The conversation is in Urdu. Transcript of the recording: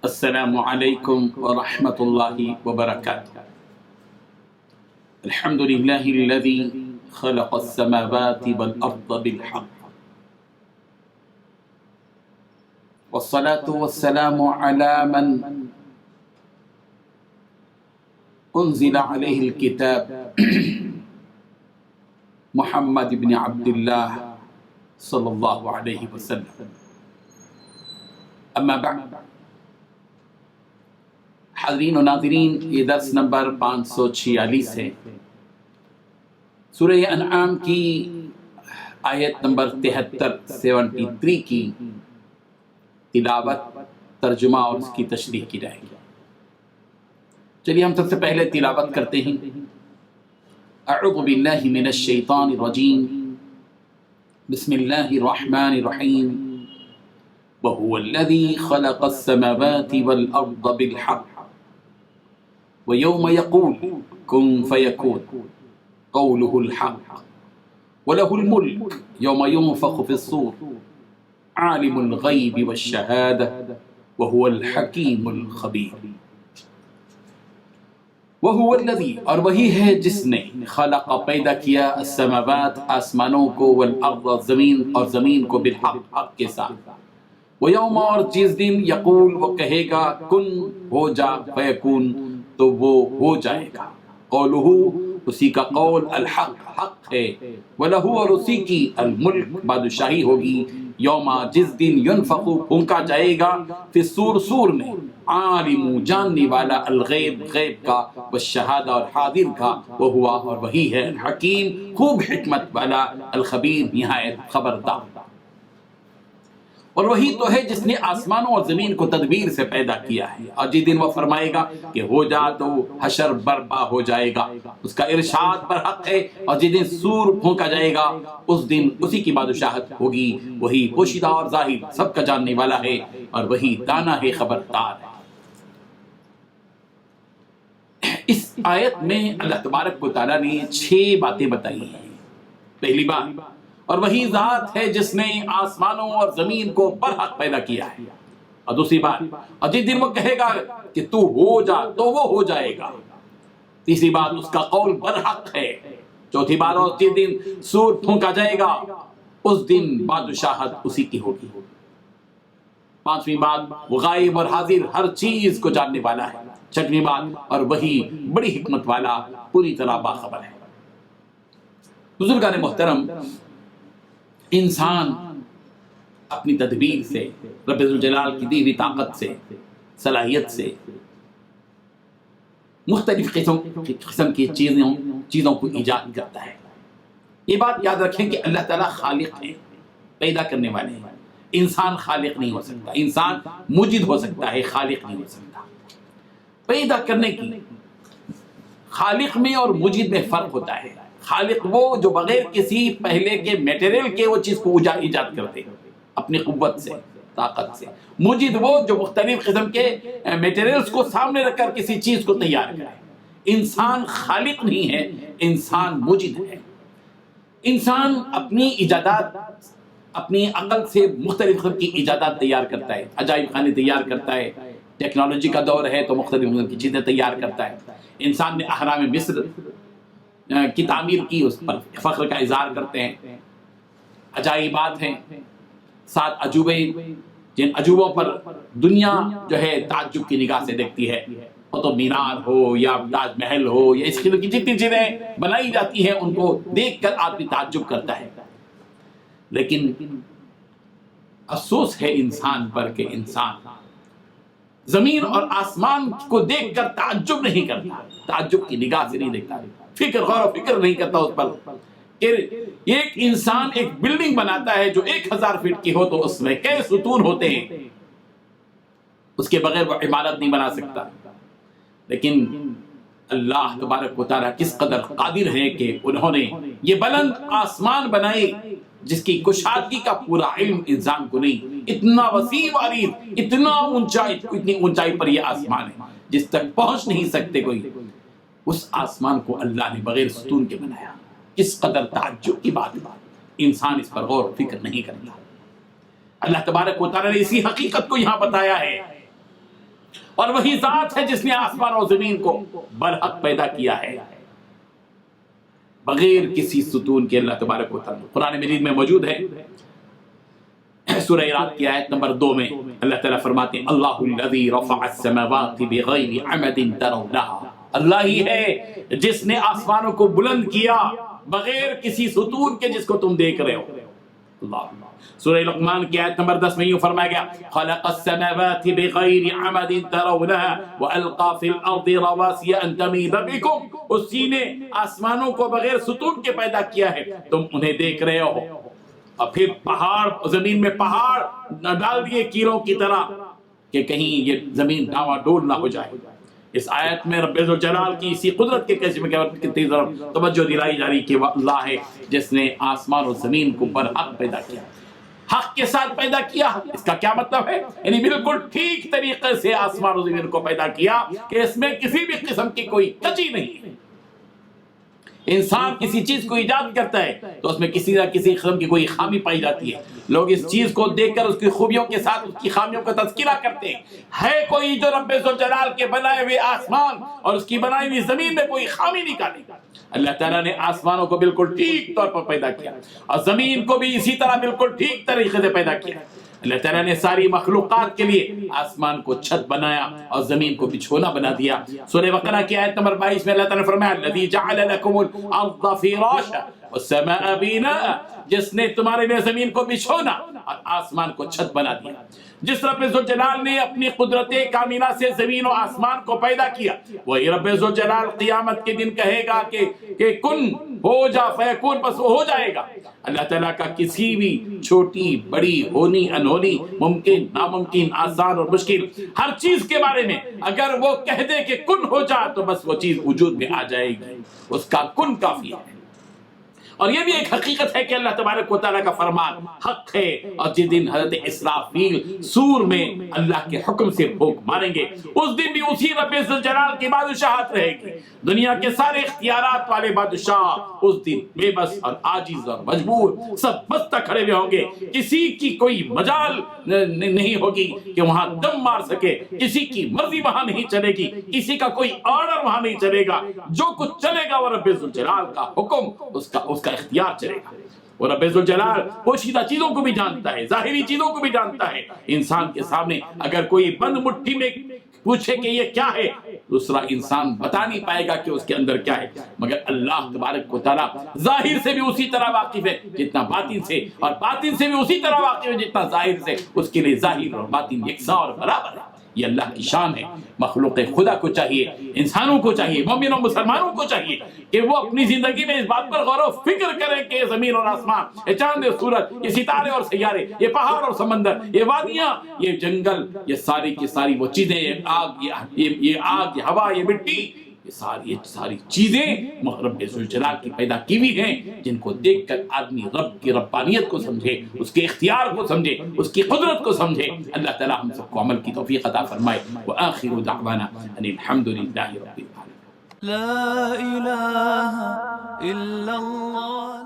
السلام علیکم ورحمۃ اللہ وبرکاتہ۔ الحمد للہ الذی خلق السماوات والارض بالحق، والصلاة والسلام علی من انزل علیہ الکتاب محمد بن عبد اللہ صلی اللہ علیہ وسلم۔ اما بعد، حاضرین و ناظرین، یہ درس نمبر 546 ہے۔ سورہ انعام کی آیت نمبر 73 کی تلاوت، ترجمہ اور اس کی تشریح کی جائے گی۔ چلیے ہم سب سے پہلے تلاوت کرتے ہیں۔ اعوذ باللہ من الشیطان الرجیم، بسم اللہ الرحمن الرحیم۔ وَهُوَ الَّذِي خَلَقَ السَّمَاوَاتِ وَالْأَرْضَ بِالْحَقِّ وَيَوْمَ يَقُولُ كُن فَيَكُونُ قَوْلُهُ الْحَقُّ وَلَهُ الْمُلْكُ يَوْمَ يُنفَخُ فِي الصُّورِ عَالِمُ الْغَيْبِ وَالشَّهَادَةِ وَهُوَ الْحَكِيمُ الْخَبِيرُ۔ وَهُوَ الَّذِي، اور وہی ہے جس نے، خلق پیدا کیا، السماوات آسمانوں کو، والارض زمین، اور زمین کو، بالحق حق کے ساتھ، وَيَوْمَ، اور جس دن، یقول وہ کہے گا، کن ہو جا، فیکون تو وہ ہو جائے گا، قولہ اسی کا قول، الحق حق ہے، وَلَهُ، اور اسی کی، الملک بادشاہی ہوگی، یوم جس دن، ینفخ پھونکا جائے گا، فی الصور سور میں، عالم جاننے والا، الغیب غیب کا، والشہادہ اور حاضر کا، وہوا اور وہی ہے، الحکیم خوب حکمت والا، الخبیر نہایت خبردار۔ اور وہی تو ہے جس نے آسمانوں اور زمین کو تدبیر سے پیدا کیا ہے، اور جس دن وہ فرمائے گا کہ ہو جا تو حشر برپا ہو جائے گا، اس کا ارشاد پر حق ہے، اور جس دن سور پھونکا جائے گا اس دن اسی کی بادشاہت ہوگی، وہی پوشیدہ اور ظاہر سب کا جاننے والا ہے، اور وہی دانا ہے، خبردار ہے۔ اس آیت میں اللہ تبارک و تعالیٰ نے 6 باتیں بتائی ہیں۔ پہلی بات، اور وہی ذات ہے جس نے آسمانوں اور زمین کو برحق پیدا کیا ہے، اور دوسری بات، اور جس دن وہ کہے گا کہ تو ہو جا تو وہ ہو جائے گا، تیسری بات، اس کا قول برحق ہے، چوتھی بات، اور جس دن سور پھونکا جائے گا اس دن بادشاہت اسی کی ہوگی، پانچویں بات، وہ غائب اور حاضر ہر چیز کو جاننے والا ہے، چھٹویں بات، اور وہی بڑی حکمت والا پوری طرح باخبر ہے۔ بزرگان محترم، انسان اپنی تدبیر سے، رب ذوالجلال کی دی ہوئی طاقت سے، صلاحیت سے، مختلف قسم کی چیزوں کو ایجاد کرتا ہے۔ یہ بات یاد رکھیں کہ اللہ تعالیٰ خالق ہے، پیدا کرنے والے ہیں۔ انسان خالق نہیں ہو سکتا، انسان موجد ہو سکتا ہے، خالق نہیں ہو سکتا۔ پیدا کرنے کی، خالق میں اور موجد میں فرق ہوتا ہے۔ خالق وہ جو بغیر کسی پہلے کے میٹیریل کے وہ چیز کو ایجاد کرتے ہیں اپنی قوت سے، طاقت سے۔ موجد وہ جو مختلف قسم کے میٹیریلز کو سامنے رکھ کر کسی چیز کو تیار کرے۔ انسان خالق نہیں ہے، انسان موجد ہے۔ انسان اپنی ایجادات، اپنی عقل سے مختلف قسم کی ایجادات تیار کرتا ہے، عجائب خانے تیار کرتا ہے، ٹیکنالوجی کا دور ہے تو مختلف قسم کی چیزیں تیار کرتا ہے۔ انسان نے اہرام مصر کی تعمیر کی، اس پر فخر کا اظہار کرتے ہیں۔ عجائبات ہیں، 7 عجوبے، جن عجوبوں پر دنیا جو ہے تعجب کی نگاہ سے دیکھتی ہے۔ قطب مینار ہو یا تاج محل ہو یا اس قسم کی جتنی چیزیں بنائی جاتی ہیں ان کو دیکھ کر آدمی تعجب کرتا ہے، لیکن افسوس ہے انسان پر کہ انسان زمین اور آسمان کو دیکھ کر تعجب نہیں کرتا، تعجب کی نگاہ سے نہیں دیکھتا، غور و فکر نہیں کرتا اس پر کہ ایک انسان ایک بلڈنگ بناتا ہے جو 1000 فٹ کی ہو تو اس میں کئی ستون ہوتے ہیں، اس کے بغیر وہ عمارت نہیں بنا سکتا۔ لیکن اللہ تبارک و تعالیٰ کس قدر قادر ہے کہ انہوں نے یہ بلند آسمان بنائے جس کی کشادگی کا پورا علم انسان کو نہیں، اتنا وسیع و عریض، اتنا اتنی اونچائی پر یہ آسمان ہے جس تک پہنچ نہیں سکتے کوئی، اس آسمان کو اللہ نے بغیر ستون کے بنایا۔ کس قدر تعجب کی بات، انسان اس پر غور و فکر نہیں کرتا۔ اللہ تبارک و تعالیٰ نے اسی حقیقت کو یہاں بتایا ہے اور وہی ذات ہے جس نے آسمان اور زمین کو برحق پیدا کیا ہے، بغیر کسی ستون کے۔ اللہ تبارک و تعالی قرآن مجید میں موجود ہے، سورہ اعراف کی آیت نمبر 2 میں اللہ تعالیٰ فرماتے ہیں اللہ الذی رفع السماوات بغیر عمد ترونها، اللہ ہی ہے جس نے آسمانوں کو بلند کیا بغیر کسی ستون کے جس کو تم دیکھ رہے ہو۔ اللہ سورہ لقمان کی آیت نمبر 10 میں یوں فرمایا گیا خلق السماوات بغیر عمد ترونها والقى في الارض رواسي ان تميد بكم، اسی نے آسمانوں کو بغیر ستون کے پیدا کیا ہے، تم انہیں دیکھ رہے ہو، اور پھر پہاڑ زمین میں پہاڑ نہ ڈال دیے کیلوں کی طرح کہ کہیں یہ زمین ڈاوا ڈول نہ ہو جائے۔ اس آیت میں رب ذوالجلال کی اسی قدرت کے کشف کے وقت کتنی توجہ دلائی جا رہی کہ وہ اللہ ہے جس نے آسمان اور زمین کو برحق پیدا کیا، حق کے ساتھ پیدا کیا۔ اس کا کیا مطلب ہے؟ یعنی بالکل ٹھیک طریقے سے آسمان اور زمین کو پیدا کیا کہ اس میں کسی بھی قسم کی کوئی کچی نہیں ہے۔ انسان کسی چیز کو ایجاد کرتا ہے تو اس میں کسی نہ کسی قسم کی کوئی خامی پائی جاتی ہے، لوگ اس چیز کو دیکھ کر اس کی خوبیوں کے ساتھ اس کی خامیوں کا تذکرہ کرتے ہیں۔ ہے کوئی جو رب ذوالجلال کے بنائے ہوئے آسمان اور اس کی بنائی ہوئی زمین میں کوئی خامی نکالے گا؟ اللہ تعالیٰ نے آسمانوں کو بالکل ٹھیک طور پر پیدا کیا اور زمین کو بھی اسی طرح بالکل ٹھیک طریقے سے پیدا کیا۔ اللہ تعالیٰ نے ساری مخلوقات کے لیے آسمان کو چھت بنایا اور زمین کو بچھونا بنا دیا۔ سورہ بقرہ کی آیت نمبر 22 میں اللہ تعالیٰ نے فرمایا الذی جعل لکم الارض فراشا والسماء بناء، جس نے تمہارے لیے زمین کو بچھونا اور آسمان کو چھت بنا دیا۔ جس رب ذوالجلال نے اپنی قدرت کاملہ سے زمین و آسمان کو پیدا کیا، وہی رب ذوالجلال قیامت کے دن کہے گا کہ کن ہو جا فیکون، بس وہ ہو جائے گا۔ اللہ تعالیٰ کا کسی بھی چھوٹی بڑی ہونی انہونی ممکن ناممکن آسان اور مشکل ہر چیز کے بارے میں اگر وہ کہہ دے کہ کن ہو جا تو بس وہ چیز وجود میں آ جائے گی، اس کا کن کافی ہے۔ اور یہ بھی ایک حقیقت ہے کہ اللہ تبارک و تعالیٰ کا فرمان حق ہے، اور جس دن حضرت اسرافیل سور میں اللہ کے حکم سے پھونک ماریں گے اس دن بھی اسی رب ذوالجلال کی بادشاہت رہے گی۔ دنیا کے سارے اختیارات والے بادشاہ اس دن بے بس اور عاجز اور مجبور سب بستہ کھڑے ہوئے ہوں گے، کسی کی کوئی مجال نہیں ہوگی کہ وہاں دم مار سکے، کسی کی مرضی وہاں نہیں چلے گی، کسی کا کوئی آرڈر وہاں نہیں چلے گا، جو کچھ چلے گا وہ رب ذوالجلال کا حکم، اس کا اختیار چلے گا۔ وہ رب ذوالجلال پوشیدہ چیزوں کو بھی جانتا ہے، ظاہری چیزوں کو بھی جانتا ہے۔ انسان کے سامنے اگر کوئی بند مٹھی میں پوچھے کہ یہ کیا ہے، دوسرا انسان بتا نہیں پائے گا کہ اس کے اندر کیا ہے، مگر اللہ تبارک و تعالیٰ ظاہر سے بھی اسی طرح واقف ہے جتنا باطن سے، اور باطن سے بھی اسی طرح واقف ہے جتنا ظاہر سے، اس کے لیے ظاہر اور باطن یکساں اور برابر ہے۔ یہ اللہ کی شان ہے۔ مخلوق خدا کو چاہیے، انسانوں کو چاہیے، مومنوں مسلمانوں کو چاہیے کہ وہ اپنی زندگی میں اس بات پر غور و فکر کریں کہ زمین اور آسمان، یہ چاند اور سورج، یہ ستارے اور سیارے، یہ پہاڑ اور سمندر، یہ وادیاں، یہ جنگل، یہ ساری کی ساری وہ چیزیں، یہ آگ، یہ ہوا، یہ مٹی، یہ ساری چیزیں رب ذوالجلال کی پیدا کی ہوئی ہیں، جن کو دیکھ کر آدمی رب کی ربانیت کو سمجھے، اس کے اختیار کو سمجھے، اس کی قدرت کو سمجھے۔ اللہ تعالی ہم سب کو عمل کی توفیق عطا فرمائے۔ وآخر دعوانا ان الحمد للہ رب العالمین۔ لا الہ الا اللہ۔